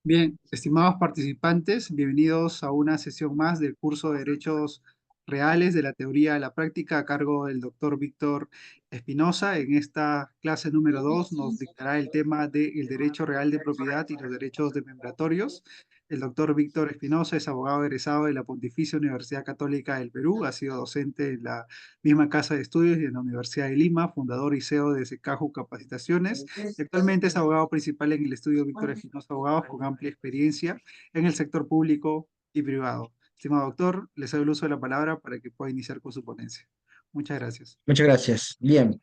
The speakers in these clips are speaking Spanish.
Bien, estimados participantes, bienvenidos a una sesión más del curso de Derechos Reales de la Teoría a la Práctica a cargo del doctor Víctor Espinosa. En esta clase número 2 nos dictará el tema del derecho real de propiedad y los derechos desmembratorios. El doctor Víctor Espinosa es abogado egresado de la Pontificia Universidad Católica del Perú, ha sido docente en la misma casa de estudios y en la Universidad de Lima, fundador y CEO de Secaju Capacitaciones. Actualmente es abogado principal en el estudio Víctor Espinosa Abogados con amplia experiencia en el sector público y privado. Estimado doctor, les doy el uso de la palabra para que pueda iniciar con su ponencia. Muchas gracias. Muchas gracias. Bien.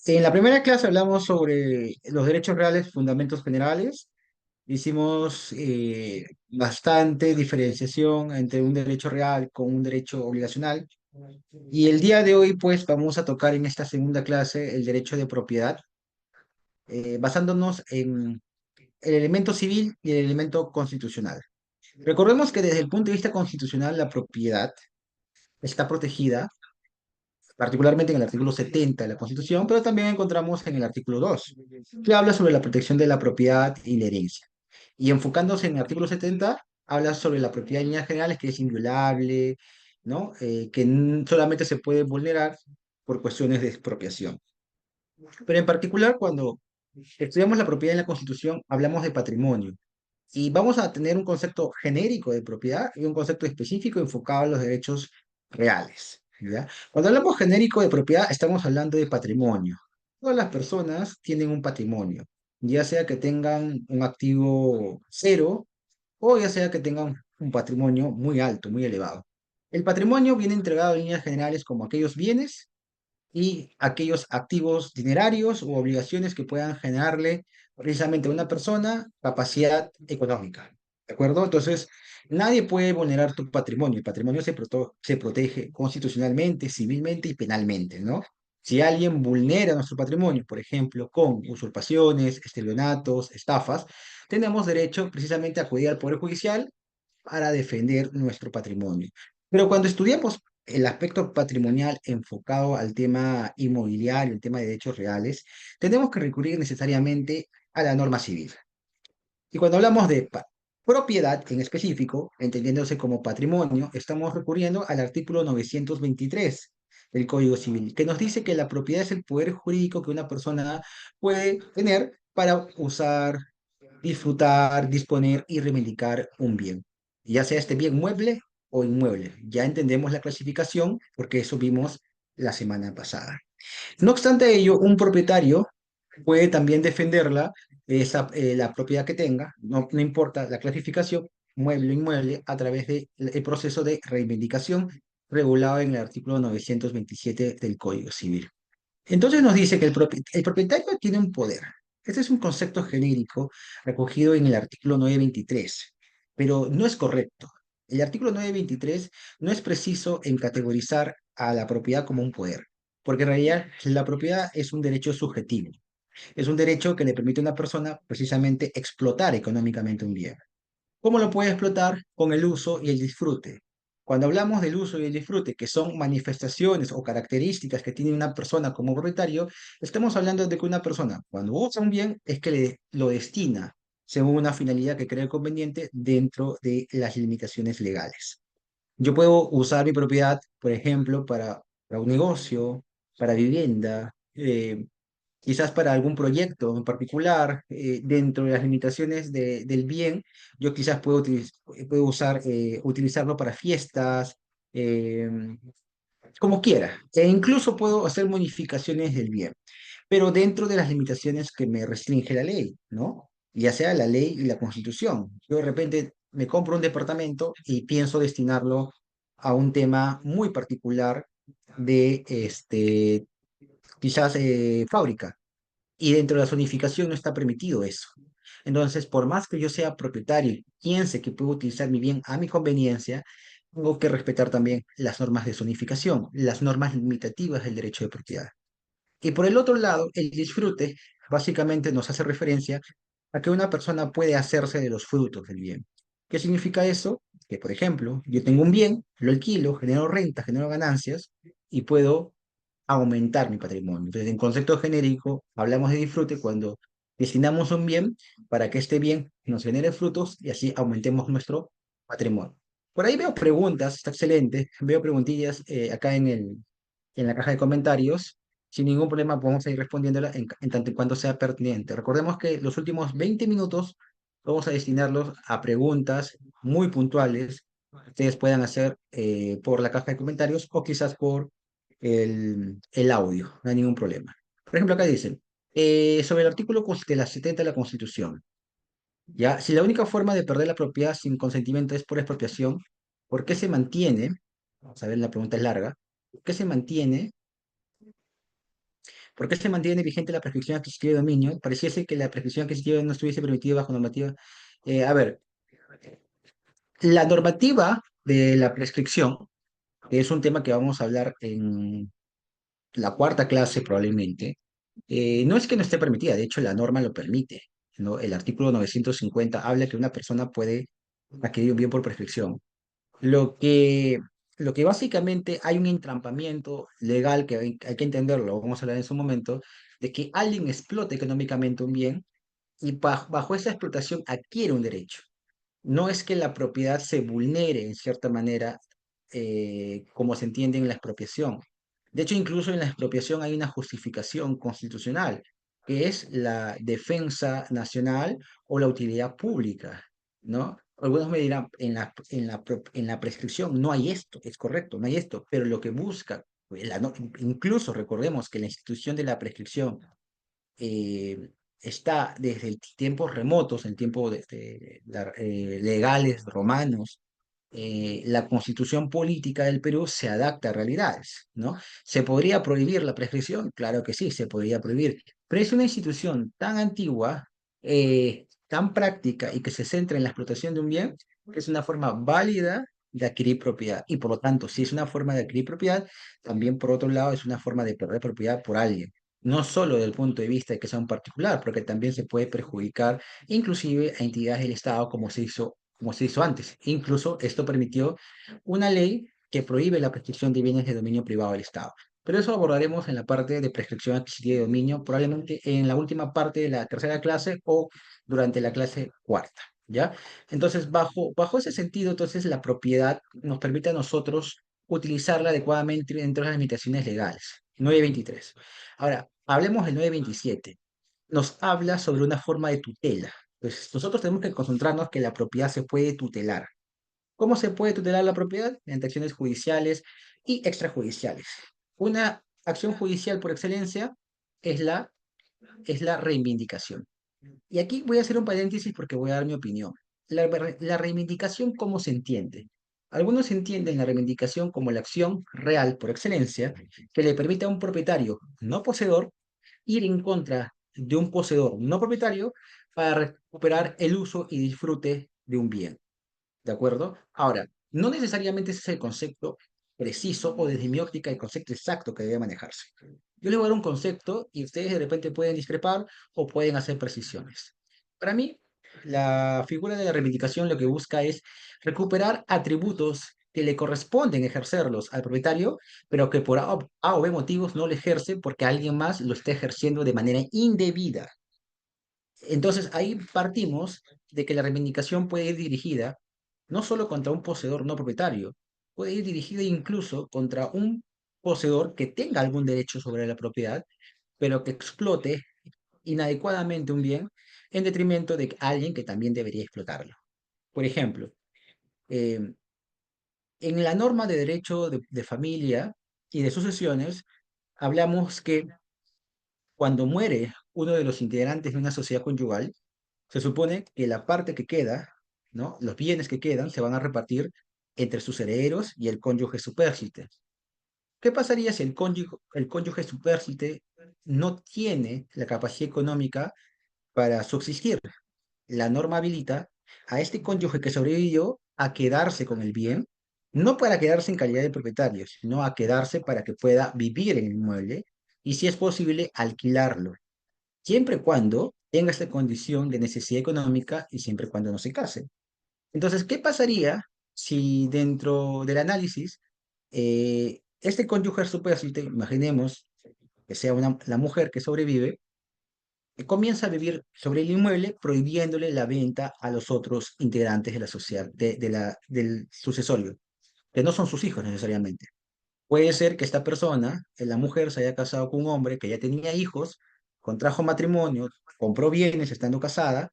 En la primera clase hablamos sobre los derechos reales, fundamentos generales. Hicimos bastante diferenciación entre un derecho real con un derecho obligacional. Y el día de hoy, pues, vamos a tocar en esta segunda clase el derecho de propiedad, basándonos en el elemento civil y el elemento constitucional. Recordemos que desde el punto de vista constitucional, la propiedad está protegida particularmente en el artículo 70 de la Constitución, pero también encontramos en el artículo 2, que habla sobre la protección de la propiedad y la herencia. Y enfocándose en el artículo 70, habla sobre la propiedad en líneas generales, que es inviolable, ¿no? Que solamente se puede vulnerar por cuestiones de expropiación. Pero en particular, cuando estudiamos la propiedad en la Constitución, hablamos de patrimonio. Y vamos a tener un concepto genérico de propiedad y un concepto específico enfocado a los derechos reales. ¿Ya? Cuando hablamos genérico de propiedad, estamos hablando de patrimonio. Todas las personas tienen un patrimonio, ya sea que tengan un activo cero o ya sea que tengan un patrimonio muy alto, muy elevado. El patrimonio viene entregado en líneas generales como aquellos bienes y aquellos activos dinerarios u obligaciones que puedan generarle precisamente a una persona capacidad económica. ¿De acuerdo? Entonces, nadie puede vulnerar tu patrimonio. El patrimonio se protege constitucionalmente, civilmente y penalmente, ¿no? Si alguien vulnera nuestro patrimonio, por ejemplo, con usurpaciones, estelionatos, estafas, tenemos derecho precisamente a acudir al Poder Judicial para defender nuestro patrimonio. Pero cuando estudiamos el aspecto patrimonial enfocado al tema inmobiliario, el tema de derechos reales, tenemos que recurrir necesariamente a la norma civil. Y cuando hablamos de propiedad en específico, entendiéndose como patrimonio, estamos recurriendo al artículo 923 del Código Civil, que nos dice que la propiedad es el poder jurídico que una persona puede tener para usar, disfrutar, disponer y reivindicar un bien, ya sea este bien mueble o inmueble. Ya entendemos la clasificación porque eso vimos la semana pasada. No obstante ello, un propietario puede también defenderla, la propiedad que tenga, no importa la clasificación, mueble o inmueble, a través del proceso de reivindicación regulado en el artículo 927 del Código Civil. Entonces nos dice que el propietario tiene un poder. Este es un concepto genérico recogido en el artículo 923, pero no es correcto. El artículo 923 no es preciso en categorizar a la propiedad como un poder, porque en realidad la propiedad es un derecho subjetivo. Es un derecho que le permite a una persona precisamente explotar económicamente un bien. ¿Cómo lo puede explotar? Con el uso y el disfrute. Cuando hablamos del uso y el disfrute, que son manifestaciones o características que tiene una persona como propietario, estamos hablando de que una persona, cuando usa un bien, es que lo destina según una finalidad que cree conveniente dentro de las limitaciones legales. Yo puedo usar mi propiedad, por ejemplo, para un negocio, para vivienda, quizás para algún proyecto en particular, dentro de las limitaciones del bien, yo quizás puedo utilizarlo para fiestas, eh, como quiera, e incluso puedo hacer modificaciones del bien, pero dentro de las limitaciones que me restringe la ley, ¿no? Ya sea la ley y la constitución. Yo de repente me compro un departamento y pienso destinarlo a un tema muy particular de, quizás, fábrica, y dentro de la zonificación no está permitido eso. Entonces, por más que yo sea propietario y piense que puedo utilizar mi bien a mi conveniencia, tengo que respetar también las normas de zonificación, las normas limitativas del derecho de propiedad. Y por el otro lado, el disfrute básicamente nos hace referencia a que una persona puede hacerse de los frutos del bien. ¿Qué significa eso? Que, por ejemplo, yo tengo un bien, lo alquilo, genero renta, genero ganancias y puedo aumentar mi patrimonio. Entonces, en concepto genérico, hablamos de disfrute cuando destinamos un bien para que este bien nos genere frutos y así aumentemos nuestro patrimonio. Por ahí veo preguntas, está excelente, veo preguntillas acá en la caja de comentarios. Sin ningún problema podemos ir respondiéndola en tanto y cuanto sea pertinente. Recordemos que los últimos 20 minutos vamos a destinarlos a preguntas muy puntuales que ustedes puedan hacer por la caja de comentarios o quizás por el audio, no hay ningún problema. Por ejemplo, acá dicen, sobre el artículo de la 70 de la Constitución, ¿ya? Si la única forma de perder la propiedad sin consentimiento es por expropiación, ¿por qué se mantiene? Vamos a ver, la pregunta es larga. ¿Por qué se mantiene? ¿Por qué se mantiene vigente la prescripción adquisitiva de dominio? Pareciese que la prescripción adquisitiva no estuviese permitida bajo normativa. A ver, la normativa de la prescripción, que es un tema que vamos a hablar en la cuarta clase probablemente, no es que no esté permitida, de hecho la norma lo permite, ¿no? El artículo 950 habla que una persona puede adquirir un bien por prescripción. Lo que, lo que básicamente hay un entrampamiento legal que hay que entenderlo, vamos a hablar en su momento, de que alguien explote económicamente un bien y bajo esa explotación adquiere un derecho. No es que la propiedad se vulnere en cierta manera, como se entiende en la expropiación. De hecho, incluso en la expropiación hay una justificación constitucional, que es la defensa nacional o la utilidad pública, ¿no? Algunos me dirán, en la prescripción no hay esto, es correcto, no hay esto, pero lo que busca, incluso recordemos que la institución de la prescripción está desde tiempos remotos, en tiempos legales romanos. La constitución política del Perú se adapta a realidades, ¿no? ¿Se podría prohibir la prescripción? Claro que sí, se podría prohibir, pero es una institución tan antigua, tan práctica y que se centra en la explotación de un bien, que es una forma válida de adquirir propiedad. Y por lo tanto, si es una forma de adquirir propiedad, también por otro lado es una forma de perder propiedad por alguien, no solo desde el punto de vista de que sea un particular, porque también se puede perjudicar inclusive a entidades del Estado como se hizo antes. Incluso esto permitió una ley que prohíbe la prescripción de bienes de dominio privado del Estado. Pero eso abordaremos en la parte de prescripción adquisitiva de dominio, probablemente en la última parte de la tercera clase o durante la clase cuarta, ¿ya? Entonces, bajo ese sentido, entonces la propiedad nos permite a nosotros utilizarla adecuadamente dentro de las limitaciones legales. 923. Ahora, hablemos del 927. Nos habla sobre una forma de tutela. Pues nosotros tenemos que concentrarnos que la propiedad se puede tutelar. ¿Cómo se puede tutelar la propiedad? Mediante acciones judiciales y extrajudiciales. Una acción judicial por excelencia es es la reivindicación. Y aquí voy a hacer un paréntesis porque voy a dar mi opinión. La reivindicación, ¿cómo se entiende? Algunos entienden la reivindicación como la acción real por excelencia que le permite a un propietario no poseedor ir en contra de un poseedor no propietario para recuperar el uso y disfrute de un bien. ¿De acuerdo? Ahora, no necesariamente ese es el concepto preciso o desde mi óptica el concepto exacto que debe manejarse. Yo les voy a dar un concepto y ustedes de repente pueden discrepar o pueden hacer precisiones. Para mí, la figura de la reivindicación lo que busca es recuperar atributos que le corresponden ejercerlos al propietario, pero que por A o B motivos no lo ejerce porque alguien más lo está ejerciendo de manera indebida. Entonces ahí partimos de que la reivindicación puede ir dirigida no solo contra un poseedor no propietario, puede ir dirigida incluso contra un poseedor que tenga algún derecho sobre la propiedad, pero que explote inadecuadamente un bien en detrimento de alguien que también debería explotarlo. Por ejemplo, eh, en la norma de derecho de familia y de sucesiones, hablamos que cuando muere uno de los integrantes de una sociedad conyugal, se supone que la parte que queda, ¿no? Los bienes que quedan se van a repartir entre sus herederos y el cónyuge supérstite. ¿Qué pasaría si el cónyuge supérstite no tiene la capacidad económica para subsistir? La norma habilita a este cónyuge que sobrevivió a quedarse con el bien, no para quedarse en calidad de propietario, sino a quedarse para que pueda vivir en el inmueble y, si es posible, alquilarlo, siempre y cuando tenga esta condición de necesidad económica y siempre y cuando no se case. Entonces, ¿qué pasaría si dentro del análisis este cónyuge supérstite, imaginemos que sea la mujer que sobrevive, comienza a vivir sobre el inmueble, prohibiéndole la venta a los otros integrantes de la sociedad, del sucesorio, que no son sus hijos necesariamente. Puede ser que esta persona, la mujer, se haya casado con un hombre que ya tenía hijos, contrajo matrimonio, compró bienes estando casada,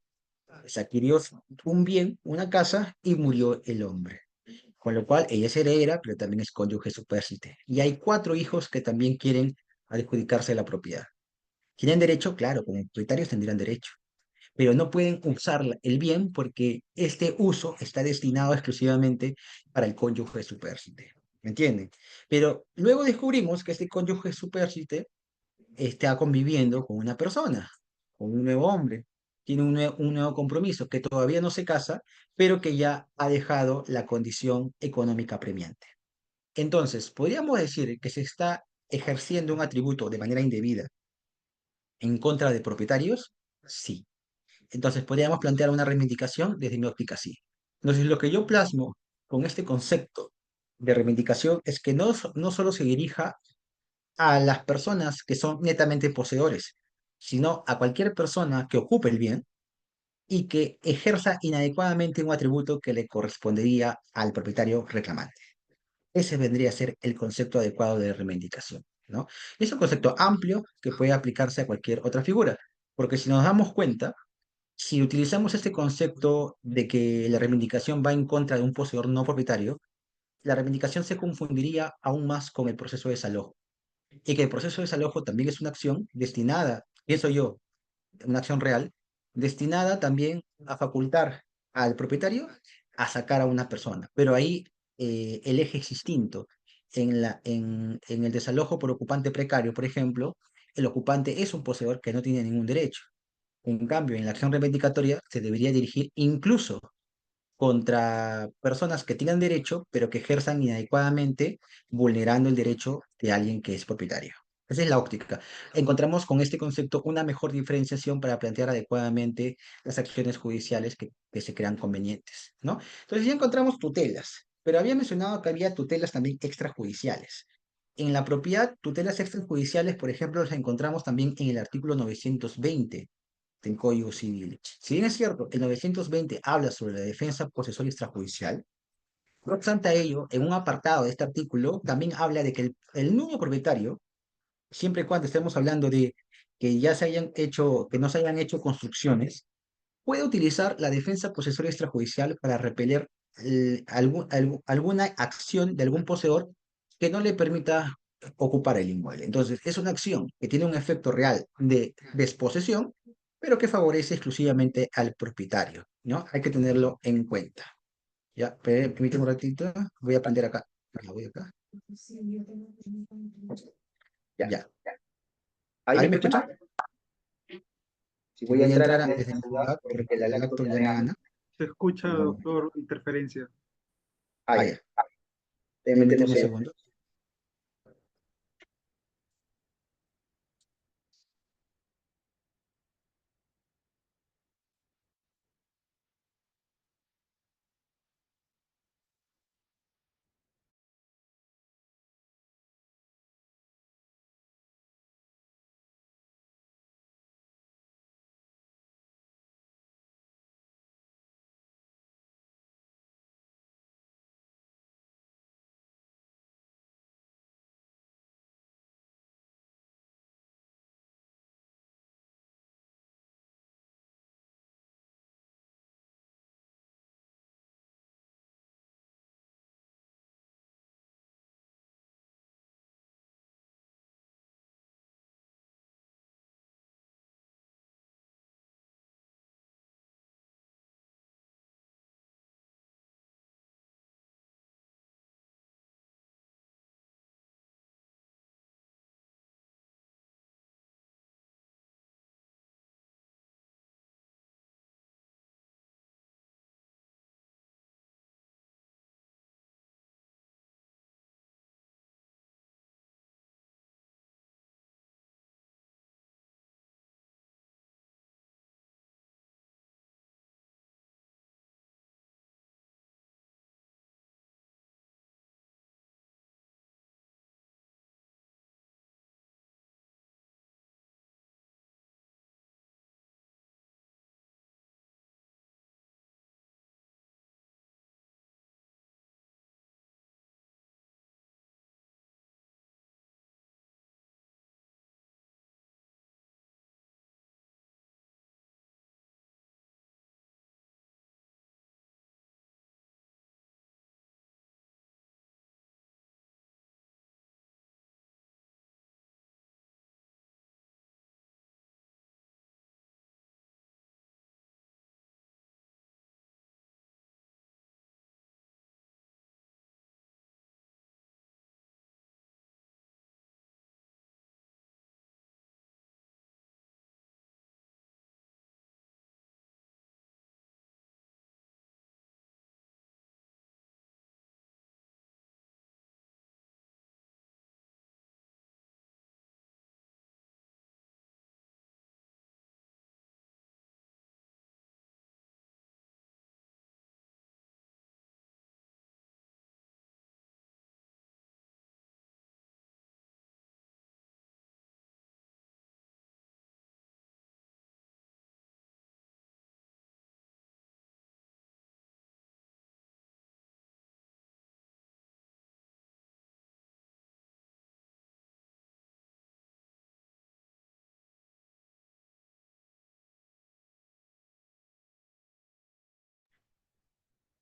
se adquirió un bien, una casa, y murió el hombre. Con lo cual ella es heredera, pero también es cónyuge supérstite. Y hay cuatro hijos que también quieren adjudicarse la propiedad. ¿Tienen derecho? Claro, como propietarios tendrían derecho, pero no pueden usar el bien porque este uso está destinado exclusivamente para el cónyuge supérstite. ¿Me entienden? Pero luego descubrimos que este cónyuge supérstite está conviviendo con una persona, con un nuevo hombre, tiene un nuevo compromiso, que todavía no se casa, pero que ya ha dejado la condición económica premiante. Entonces, podríamos decir que se está ejerciendo un atributo de manera indebida en contra de propietarios, sí. Entonces, podríamos plantear una reivindicación desde mi óptica así. Entonces, lo que yo plasmo con este concepto de reivindicación es que no solo se dirija a las personas que son netamente poseedores, sino a cualquier persona que ocupe el bien y que ejerza inadecuadamente un atributo que le correspondería al propietario reclamante. Ese vendría a ser el concepto adecuado de reivindicación, ¿no? Es un concepto amplio que puede aplicarse a cualquier otra figura, porque si nos damos cuenta, si utilizamos este concepto de que la reivindicación va en contra de un poseedor no propietario, la reivindicación se confundiría aún más con el proceso de desalojo. Y que el proceso de desalojo también es una acción destinada, pienso yo, una acción real, destinada también a facultar al propietario a sacar a una persona. Pero ahí el eje es distinto. En el desalojo por ocupante precario, por ejemplo, el ocupante es un poseedor que no tiene ningún derecho. En cambio, en la acción reivindicatoria se debería dirigir incluso contra personas que tengan derecho, pero que ejerzan inadecuadamente, vulnerando el derecho de alguien que es propietario. Esa es la óptica. Encontramos con este concepto una mejor diferenciación para plantear adecuadamente las acciones judiciales que se crean convenientes, ¿no? Entonces ya encontramos tutelas, pero había mencionado que había tutelas también extrajudiciales. En la propiedad, tutelas extrajudiciales, por ejemplo, las encontramos también en el artículo 920 del Código Civil. Si bien es cierto, el 920 habla sobre la defensa posesoria extrajudicial, no obstante a ello, en un apartado de este artículo también habla de que el nuevo propietario, siempre y cuando estemos hablando de que ya se hayan hecho, que no se hayan hecho construcciones, puede utilizar la defensa posesoria extrajudicial para repeler alguna acción de algún poseedor que no le permita ocupar el inmueble. Entonces, es una acción que tiene un efecto real de desposesión, pero que favorece exclusivamente al propietario, ¿no? Hay que tenerlo en cuenta. Ya, permíteme un ratito, voy a aprender acá. Voy acá. Ya. ¿Ahí me escuchan? Si Sí, voy a entrar sí, desde mi lugar, porque el laptop ya me gana. se escucha, doctor, interferencia. Ah, ya. Permíteme Permíteme un un segundo. segundo.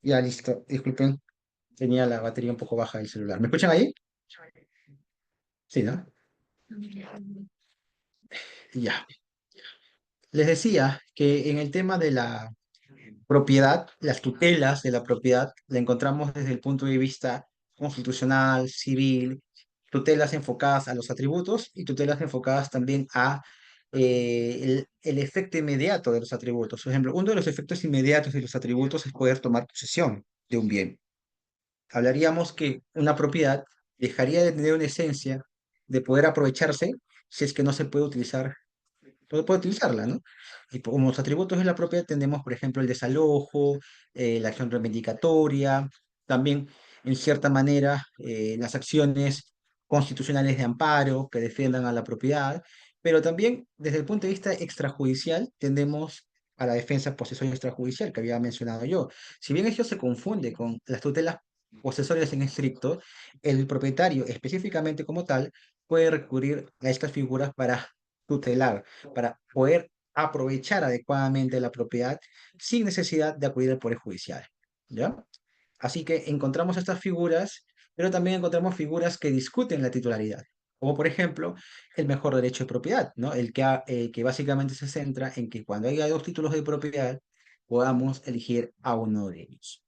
Ya, listo. Disculpen, tenía la batería un poco baja del celular. ¿Me escuchan ahí? Sí, ¿no? Ya. Les decía que en el tema de la propiedad, las tutelas de la propiedad, la encontramos desde el punto de vista constitucional, civil, tutelas enfocadas a los atributos y tutelas enfocadas también a el efecto inmediato de los atributos. Por ejemplo, uno de los efectos inmediatos de los atributos es poder tomar posesión de un bien. Hablaríamos que una propiedad dejaría de tener una esencia de poder aprovecharse si es que no se puede utilizar, no puede utilizarla, ¿no? Y como los atributos de la propiedad tenemos, por ejemplo, el desalojo, la acción reivindicatoria, también, en cierta manera, las acciones constitucionales de amparo que defiendan a la propiedad, pero también desde el punto de vista extrajudicial tenemos a la defensa posesoria extrajudicial que había mencionado yo. Si bien ello se confunde con las tutelas posesorias en estricto, el propietario específicamente como tal puede recurrir a estas figuras para tutelar, para poder aprovechar adecuadamente la propiedad sin necesidad de acudir al Poder Judicial. ¿Ya? Así que encontramos estas figuras, pero también encontramos figuras que discuten la titularidad, como por ejemplo el mejor derecho de propiedad, ¿no? Que básicamente se centra en que cuando haya dos títulos de propiedad, podamos elegir a uno de ellos.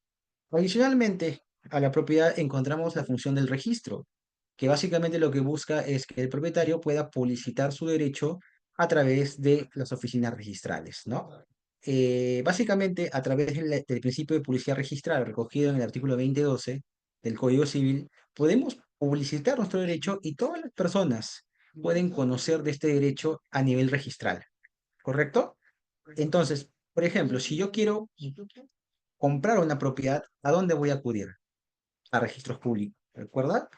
Adicionalmente, a la propiedad encontramos la función del registro, que básicamente lo que busca es que el propietario pueda publicitar su derecho a través de las oficinas registrales, ¿no? Básicamente, a través del principio de publicidad registral recogido en el artículo 2012 del Código Civil, podemos publicitar nuestro derecho y todas las personas pueden conocer de este derecho a nivel registral, ¿correcto? Entonces, por ejemplo, si yo quiero comprar una propiedad, ¿a dónde voy a acudir? A registros públicos, ¿recuerda?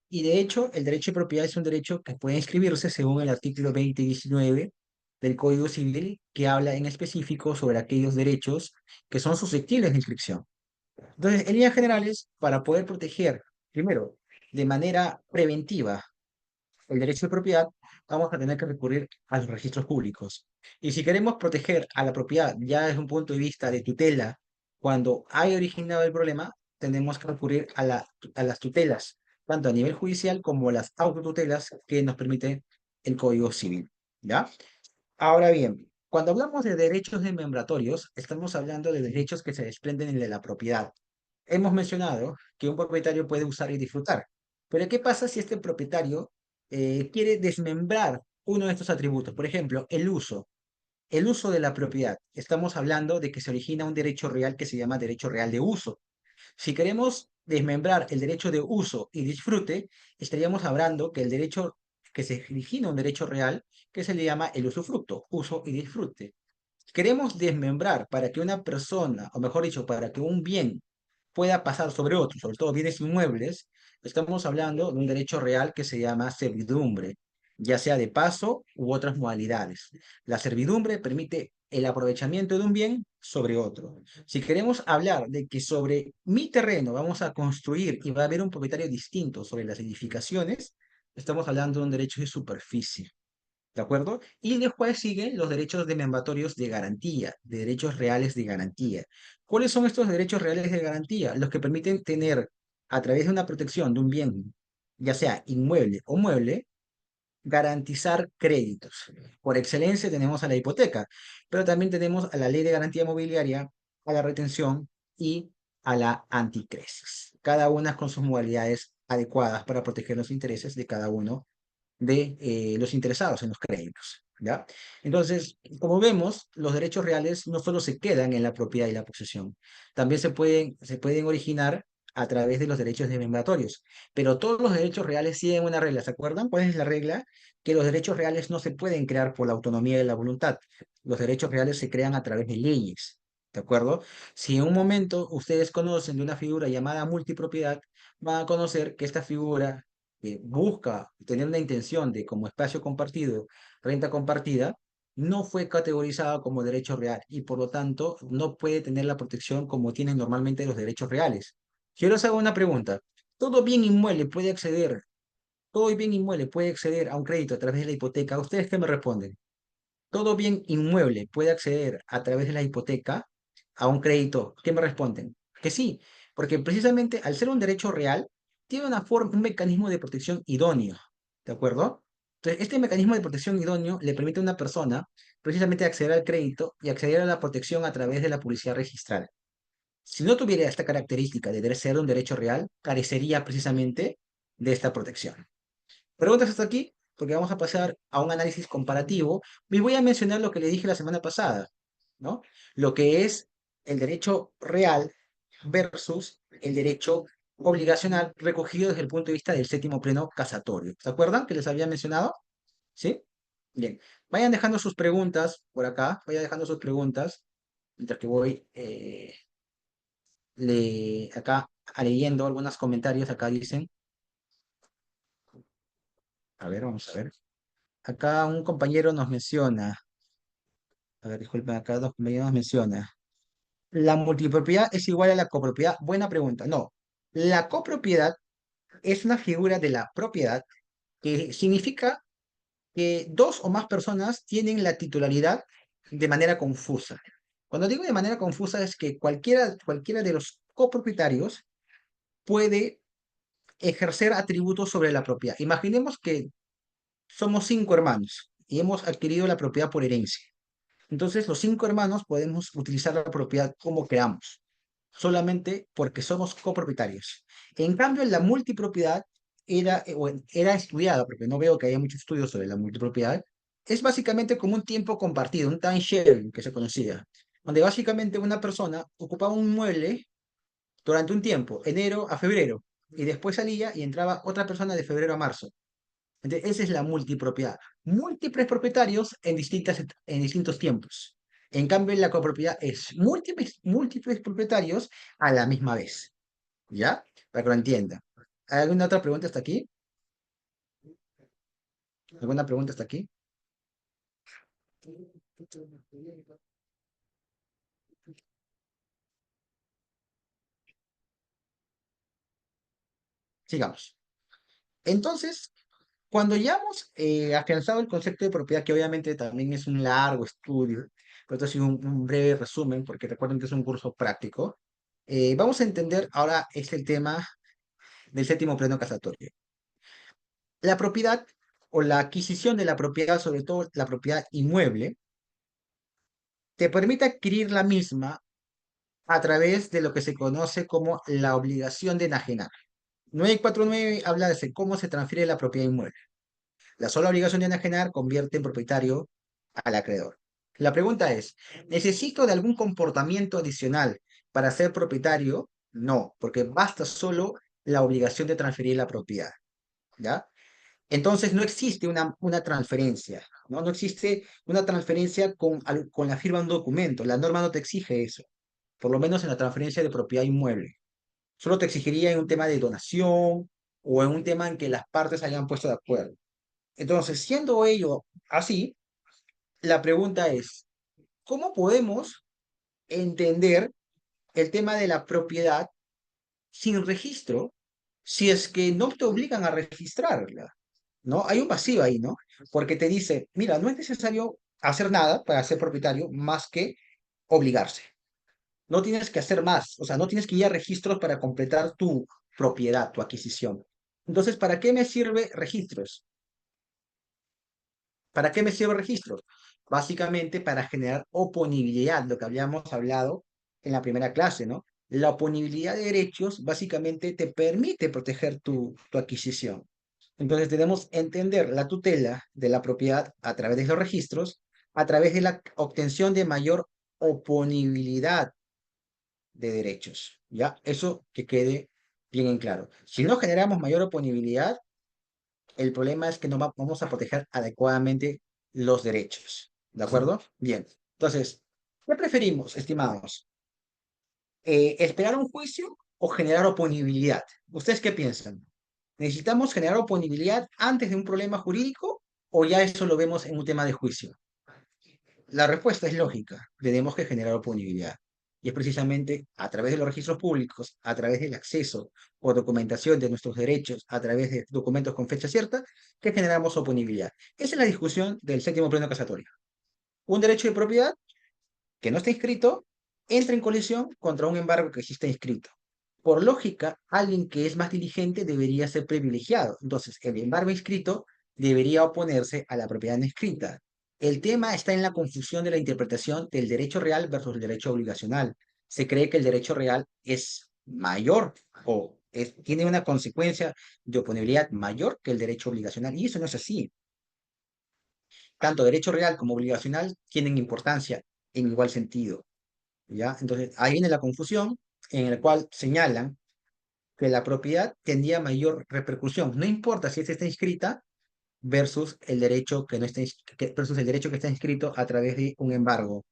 Y de hecho, el derecho de propiedad es un derecho que puede inscribirse según el artículo 2019 del Código Civil, que habla en específico sobre aquellos derechos que son susceptibles de inscripción. Entonces, en líneas generales, para poder proteger, primero, de manera preventiva el derecho de propiedad, vamos a tener que recurrir a los registros públicos. Y si queremos proteger a la propiedad ya desde un punto de vista de tutela, cuando hay originado el problema, tenemos que recurrir a las tutelas, tanto a nivel judicial como a las autotutelas que nos permite el Código Civil. ¿Ya? Ahora bien, cuando hablamos de derechos desmembratorios, estamos hablando de derechos que se desprenden de la propiedad. Hemos mencionado que un propietario puede usar y disfrutar, pero ¿qué pasa si este propietario quiere desmembrar uno de estos atributos? Por ejemplo, el uso de la propiedad. Estamos hablando de que se origina un derecho real que se llama derecho real de uso. Si queremos desmembrar el derecho de uso y disfrute, estaríamos hablando que el derecho que se origina un derecho real que se le llama el usufructo, uso y disfrute. Queremos desmembrar para que una persona, o mejor dicho, para que un bien pueda pasar sobre otro, sobre todo bienes inmuebles, estamos hablando de un derecho real que se llama servidumbre, ya sea de paso u otras modalidades. La servidumbre permite el aprovechamiento de un bien sobre otro. Si queremos hablar de que sobre mi terreno vamos a construir y va a haber un propietario distinto sobre las edificaciones, estamos hablando de un derecho de superficie. ¿De acuerdo? Y después siguen los derechos demembratorios de garantía, de derechos reales de garantía. ¿Cuáles son estos derechos reales de garantía? Los que permiten tener, a través de una protección de un bien, ya sea inmueble o mueble, garantizar créditos. Por excelencia tenemos a la hipoteca, pero también tenemos a la ley de garantía mobiliaria, a la retención y a la anticresis. Cada una con sus modalidades adecuadas para proteger los intereses de cada uno de los interesados en los créditos. ¿Ya? Entonces, como vemos, los derechos reales no solo se quedan en la propiedad y la posesión, también se pueden originar a través de los derechos desmembratorios. Pero todos los derechos reales siguen una regla. ¿Se acuerdan? ¿Cuál es la regla? Que los derechos reales no se pueden crear por la autonomía de la voluntad. Los derechos reales se crean a través de leyes. ¿De acuerdo? Si en un momento ustedes conocen de una figura llamada multipropiedad, van a conocer que esta figura busca tener una intención de como espacio compartido, renta compartida, no fue categorizada como derecho real y por lo tanto no puede tener la protección como tienen normalmente los derechos reales. Si yo les hago una pregunta, ¿todo bien inmueble puede acceder, todo bien inmueble puede acceder a un crédito a través de la hipoteca? ¿Ustedes qué me responden? ¿Todo bien inmueble puede acceder a través de la hipoteca a un crédito? ¿Qué me responden? Que sí, porque precisamente al ser un derecho real, tiene una forma, un mecanismo de protección idóneo, ¿de acuerdo? Entonces, este mecanismo de protección idóneo le permite a una persona precisamente acceder al crédito y acceder a la protección a través de la publicidad registral. Si no tuviera esta característica de ser un derecho real, carecería precisamente de esta protección. Preguntas hasta aquí, porque vamos a pasar a un análisis comparativo y voy a mencionar lo que le dije la semana pasada, ¿no? Lo que es el derecho real versus el derecho obligacional recogido desde el punto de vista del séptimo pleno casatorio. ¿Se acuerdan que les había mencionado? ¿Sí? Bien. Vayan dejando sus preguntas por acá, vayan dejando sus preguntas, mientras que voy acá leyendo algunos comentarios. Acá dicen, a ver, vamos a ver. Acá un compañero nos menciona, a ver, disculpen, acá dos compañeros nos menciona. ¿La multipropiedad es igual a la copropiedad? Buena pregunta. No. La copropiedad es una figura de la propiedad que significa que dos o más personas tienen la titularidad de manera confusa. Cuando digo de manera confusa es que cualquiera de los copropietarios puede ejercer atributos sobre la propiedad. Imaginemos que somos cinco hermanos y hemos adquirido la propiedad por herencia. Entonces, los cinco hermanos podemos utilizar la propiedad como queramos, solamente porque somos copropietarios. En cambio, la multipropiedad era estudiada, porque no veo que haya muchos estudios sobre la multipropiedad, es básicamente como un tiempo compartido, un time sharing que se conocía, donde básicamente una persona ocupaba un mueble durante un tiempo, enero a febrero, y después salía y entraba otra persona de febrero a marzo. Entonces, esa es la multipropiedad. Múltiples propietarios en distintos tiempos. En cambio, la copropiedad es múltiples propietarios a la misma vez. ¿Ya? Para que lo entienda. ¿Hay alguna otra pregunta hasta aquí? ¿Alguna pregunta hasta aquí? Sigamos. Entonces, cuando ya hemos afianzado el concepto de propiedad, que obviamente también es un largo estudio, pero esto ha sido un breve resumen, porque recuerden que es un curso práctico, vamos a entender ahora es el tema del séptimo pleno casatorio. La propiedad o la adquisición de la propiedad, sobre todo la propiedad inmueble, te permite adquirir la misma a través de lo que se conoce como la obligación de enajenar. 949 habla de cómo se transfiere la propiedad inmueble. La sola obligación de enajenar convierte en propietario al acreedor. La pregunta es, ¿necesito de algún comportamiento adicional para ser propietario? No, porque basta solo la obligación de transferir la propiedad. ¿Ya? Entonces no existe una transferencia, ¿no? No existe una transferencia con la firma de un documento. La norma no te exige eso, por lo menos en la transferencia de propiedad inmueble. Solo te exigiría en un tema de donación o en un tema en que las partes hayan puesto de acuerdo. Entonces, siendo ello así, la pregunta es, ¿cómo podemos entender el tema de la propiedad sin registro si es que no te obligan a registrarla? ¿No? Hay un vacío ahí, ¿no? Porque te dice, mira, no es necesario hacer nada para ser propietario más que obligarse. No tienes que hacer más, o sea, no tienes que ir a registros para completar tu propiedad, tu adquisición. Entonces, ¿para qué me sirve registros? ¿Para qué me sirve registros? Básicamente para generar oponibilidad, lo que habíamos hablado en la primera clase, ¿no? La oponibilidad de derechos básicamente te permite proteger tu adquisición. Entonces debemos entender la tutela de la propiedad a través de los registros, a través de la obtención de mayor oponibilidad de derechos. ¿Ya? Eso que quede bien en claro. Si no generamos mayor oponibilidad, el problema es que no vamos a proteger adecuadamente los derechos. ¿De acuerdo? Bien. Entonces, ¿qué preferimos, estimados? ¿Esperar un juicio o generar oponibilidad? ¿Ustedes qué piensan? ¿Necesitamos generar oponibilidad antes de un problema jurídico o ya eso lo vemos en un tema de juicio? La respuesta es lógica. Tenemos que generar oponibilidad. Y es precisamente a través de los registros públicos, a través del acceso o documentación de nuestros derechos, a través de documentos con fecha cierta, que generamos oponibilidad. Esa es la discusión del séptimo pleno casatorio. Un derecho de propiedad que no está inscrito entra en colisión contra un embargo que sí está inscrito. Por lógica, alguien que es más diligente debería ser privilegiado. Entonces, el embargo inscrito debería oponerse a la propiedad no escrita. El tema está en la confusión de la interpretación del derecho real versus el derecho obligacional. Se cree que el derecho real es mayor o tiene una consecuencia de oponibilidad mayor que el derecho obligacional, y eso no es así. Tanto derecho real como obligacional tienen importancia en igual sentido, ¿ya? Entonces, ahí viene la confusión en la cual señalan que la propiedad tendría mayor repercusión. No importa si esta está inscrita versus el derecho que no está versus el derecho que está inscrito a través de un embargo.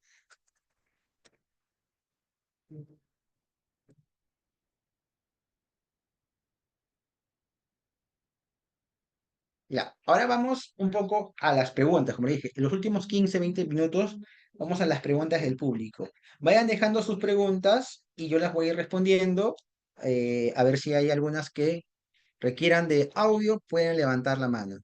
Ya, ahora vamos un poco a las preguntas. Como le dije, en los últimos 15, 20 minutos vamos a las preguntas del público. Vayan dejando sus preguntas y yo las voy a ir respondiendo. A ver si hay algunas que requieran de audio, pueden levantar la mano.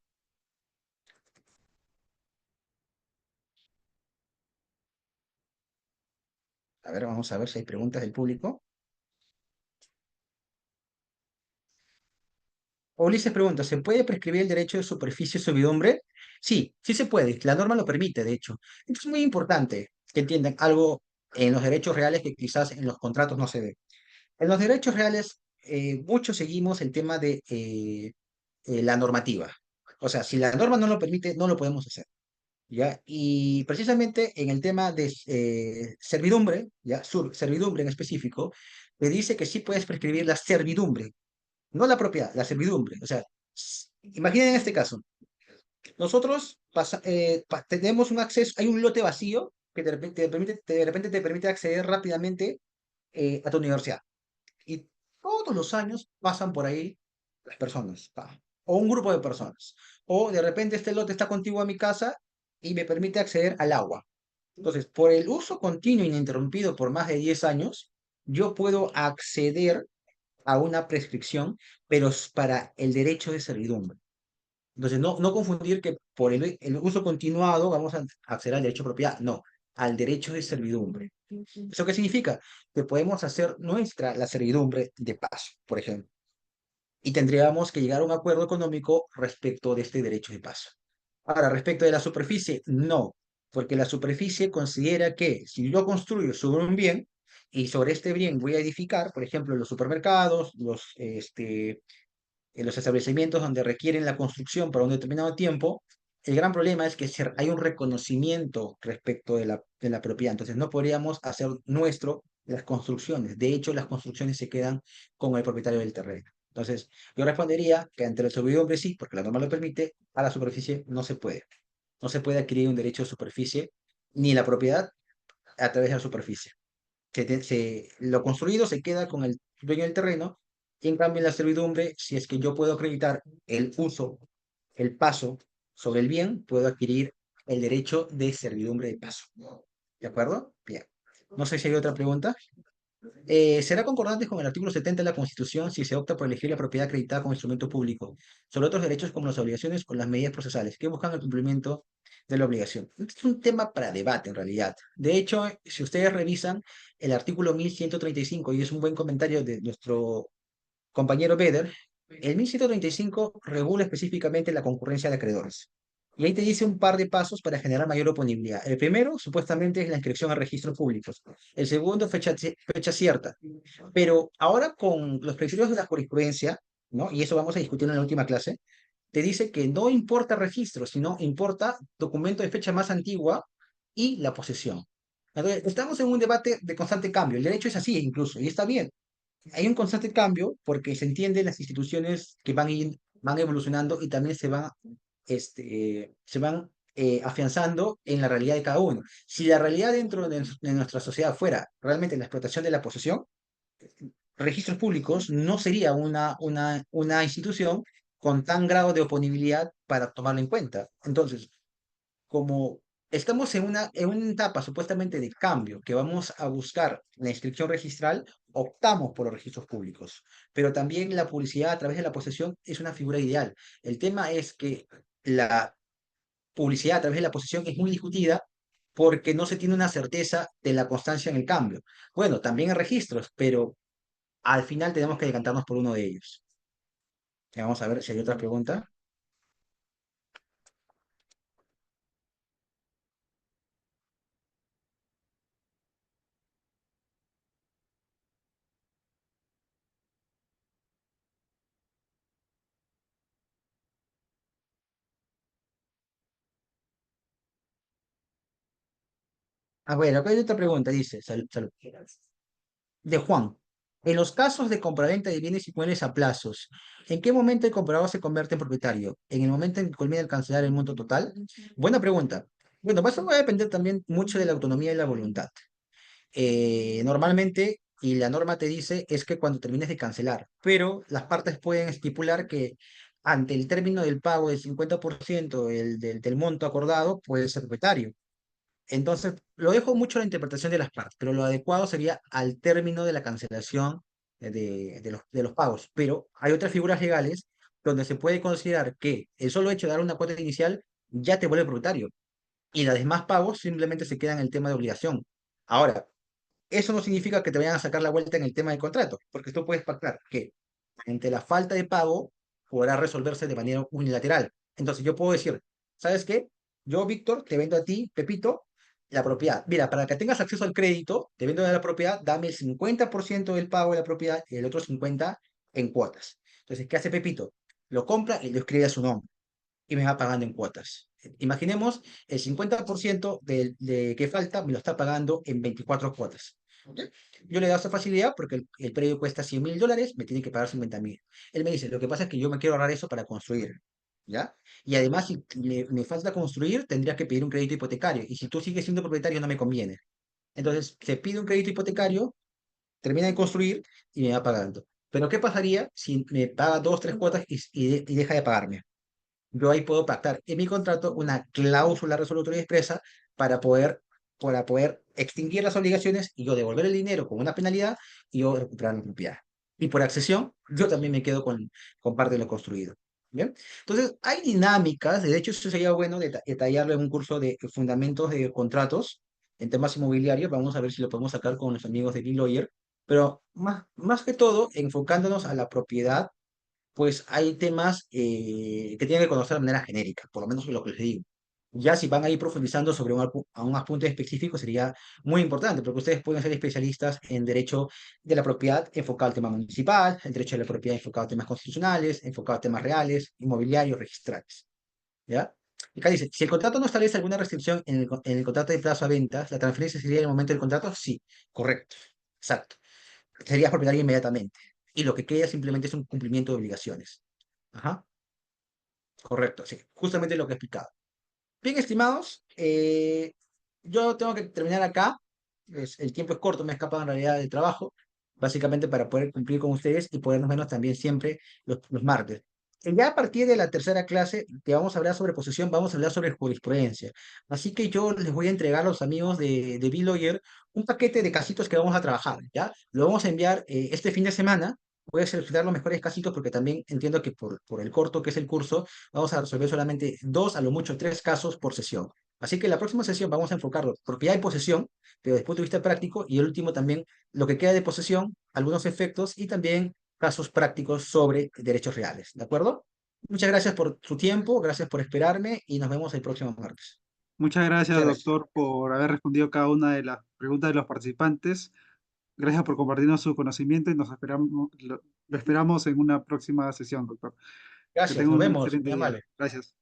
A ver, vamos a ver si hay preguntas del público. Ulises pregunta, ¿se puede prescribir el derecho de superficie y servidumbre? Sí, sí se puede. La norma lo permite, de hecho. Esto es muy importante que entiendan algo en los derechos reales que quizás en los contratos no se ve. En los derechos reales, muchos seguimos el tema de la normativa. O sea, si la norma no lo permite, no lo podemos hacer. ¿Ya? Y precisamente en el tema de servidumbre, ¿ya? Servidumbre en específico, me dice que sí puedes prescribir la servidumbre, no la propiedad, la servidumbre. O sea, imaginen este caso. Nosotros tenemos un acceso, hay un lote vacío que de repente te permite acceder rápidamente a tu universidad. Y todos los años pasan por ahí las personas, o un grupo de personas. O de repente este lote está contigo a mi casa y me permite acceder al agua. Entonces, por el uso continuo e ininterrumpido por más de 10 años, yo puedo acceder a una prescripción, pero es para el derecho de servidumbre. Entonces, no confundir que por el uso continuado vamos a acceder al derecho de propiedad, no, al derecho de servidumbre. ¿Eso qué significa? Que podemos hacer nuestra la servidumbre de paso, por ejemplo, y tendríamos que llegar a un acuerdo económico respecto de este derecho de paso. Ahora, respecto de la superficie, no, porque la superficie considera que si yo construyo sobre un bien y sobre este bien voy a edificar, por ejemplo, los supermercados, en los establecimientos donde requieren la construcción para un determinado tiempo, el gran problema es que hay un reconocimiento respecto de la propiedad. Entonces, no podríamos hacer nuestro las construcciones. De hecho, las construcciones se quedan con el propietario del terreno. Entonces, yo respondería que ante la servidumbre sí, porque la norma lo permite, a la superficie no se puede. No se puede adquirir un derecho de superficie ni la propiedad a través de la superficie. Lo construido se queda con el dueño del terreno, y en cambio en la servidumbre, si es que yo puedo acreditar el uso, el paso sobre el bien, puedo adquirir el derecho de servidumbre de paso. ¿De acuerdo? Bien. No sé si hay otra pregunta. ¿Será concordante con el artículo 70 de la Constitución si se opta por elegir la propiedad acreditada como instrumento público sobre otros derechos como las obligaciones o las medidas procesales que buscan el cumplimiento de la obligación? Este es un tema para debate en realidad. De hecho, si ustedes revisan el artículo 1135, y es un buen comentario de nuestro compañero Beder, el 1135 regula específicamente la concurrencia de acreedores. Y ahí te dice un par de pasos para generar mayor oponibilidad. El primero, supuestamente, es la inscripción a registros públicos. El segundo, fecha cierta. Pero ahora con los criterios de la jurisprudencia, ¿no? Y eso vamos a discutir en la última clase, te dice que no importa registro, sino importa documento de fecha más antigua y la posesión. Entonces, estamos en un debate de constante cambio. El derecho es así incluso, y está bien. Hay un constante cambio porque se entiende las instituciones que van evolucionando y también se van afianzando en la realidad de cada uno. Si la realidad dentro de nuestra sociedad fuera realmente la explotación de la posesión, registros públicos no sería una institución con tan grado de oponibilidad para tomarlo en cuenta. Entonces, como estamos en una etapa supuestamente de cambio, que vamos a buscar la inscripción registral, optamos por los registros públicos. Pero también la publicidad a través de la posesión es una figura ideal. El tema es que la publicidad a través de la posesión es muy discutida porque no se tiene una certeza de la constancia en el cambio. Bueno, también hay registros, pero al final tenemos que decantarnos por uno de ellos. Vamos a ver si hay otra pregunta. Ah, bueno, acá hay otra pregunta, dice, de Juan. En los casos de compraventa de bienes inmuebles a plazos, ¿en qué momento el comprador se convierte en propietario? ¿En el momento en que culmina el cancelar el monto total? Buena pregunta. Bueno, pues eso va a depender también mucho de la autonomía y la voluntad. Normalmente, y la norma te dice, es que cuando termines de cancelar, pero las partes pueden estipular que ante el término del pago del 50% del monto acordado, puede ser propietario. Entonces, lo dejo mucho a la interpretación de las partes, pero lo adecuado sería al término de la cancelación de los pagos. Pero hay otras figuras legales donde se puede considerar que el solo hecho de dar una cuota inicial ya te vuelve propietario y los demás pagos simplemente se quedan en el tema de obligación. Ahora, eso no significa que te vayan a sacar la vuelta en el tema del contrato, porque tú puedes pactar que ante la falta de pago podrá resolverse de manera unilateral. Entonces yo puedo decir, ¿sabes qué? Yo, Víctor, te vendo a ti, Pepito, la propiedad. Mira, para que tengas acceso al crédito, te vendo la propiedad, dame el 50% del pago de la propiedad y el otro 50% en cuotas. Entonces, ¿qué hace Pepito? Lo compra y lo escribe a su nombre y me va pagando en cuotas. Imaginemos el 50% que falta me lo está pagando en 24 cuotas. ¿Ok? Yo le doy esa facilidad porque el predio cuesta $100.000, me tiene que pagar 50.000. Él me dice, lo que pasa es que yo me quiero ahorrar eso para construir. ¿Ya? Y además, si me falta construir, tendría que pedir un crédito hipotecario. Y si tú sigues siendo propietario, no me conviene. Entonces, se pide un crédito hipotecario, termina de construir y me va pagando. Pero, ¿qué pasaría si me paga dos, tres cuotas y deja de pagarme? Yo ahí puedo pactar en mi contrato una cláusula resolutoria expresa para poder, para poder extinguir las obligaciones y yo devolver el dinero con una penalidad y yo recuperar mi propiedad. Y por accesión, yo también me quedo con parte de lo construido. ¿Bien? Entonces, hay dinámicas, de hecho, eso sería bueno detallarlo en un curso de fundamentos de contratos en temas inmobiliarios. Vamos a ver si lo podemos sacar con los amigos de B-Lawyer, pero más que todo, enfocándonos a la propiedad pues hay temas que tienen que conocer de manera genérica, por lo menos lo que les digo. Ya si van a ir profundizando sobre a un apunte específico sería muy importante, porque ustedes pueden ser especialistas en derecho de la propiedad enfocado al tema municipal, el derecho de la propiedad enfocado a temas constitucionales, enfocado a temas reales, inmobiliarios, registrales. ¿Ya? Y acá dice, si el contrato no establece alguna restricción en el contrato de plazo a ventas, ¿la transferencia sería en el momento del contrato? Sí, correcto, exacto. Serías propietario inmediatamente. Y lo que queda simplemente es un cumplimiento de obligaciones. Ajá, correcto, sí, justamente lo que he explicado. Bien, estimados, yo tengo que terminar acá. El tiempo es corto, me he escapado en realidad del trabajo, básicamente para poder cumplir con ustedes y podernos vernos también siempre los martes. Ya a partir de la tercera clase que vamos a hablar sobre posesión, vamos a hablar sobre jurisprudencia. Así que yo les voy a entregar a los amigos de B-Lawyer un paquete de casitos que vamos a trabajar, ¿ya? Lo vamos a enviar este fin de semana. Voy a seleccionar los mejores casitos porque también entiendo que por el corto que es el curso, vamos a resolver solamente dos, a lo mucho tres casos por sesión. Así que la próxima sesión vamos a enfocarlo, porque ya hay posesión, pero desde el punto de vista práctico, y el último también, lo que queda de posesión, algunos efectos y también casos prácticos sobre derechos reales. ¿De acuerdo? Muchas gracias por su tiempo, gracias por esperarme y nos vemos el próximo martes. Muchas gracias, Muchas gracias. doctor, por haber respondido cada una de las preguntas de los participantes. Gracias por compartirnos su conocimiento y lo esperamos en una próxima sesión, doctor. Que Gracias, tenga nos un vemos, excelente muy día. amable. Gracias.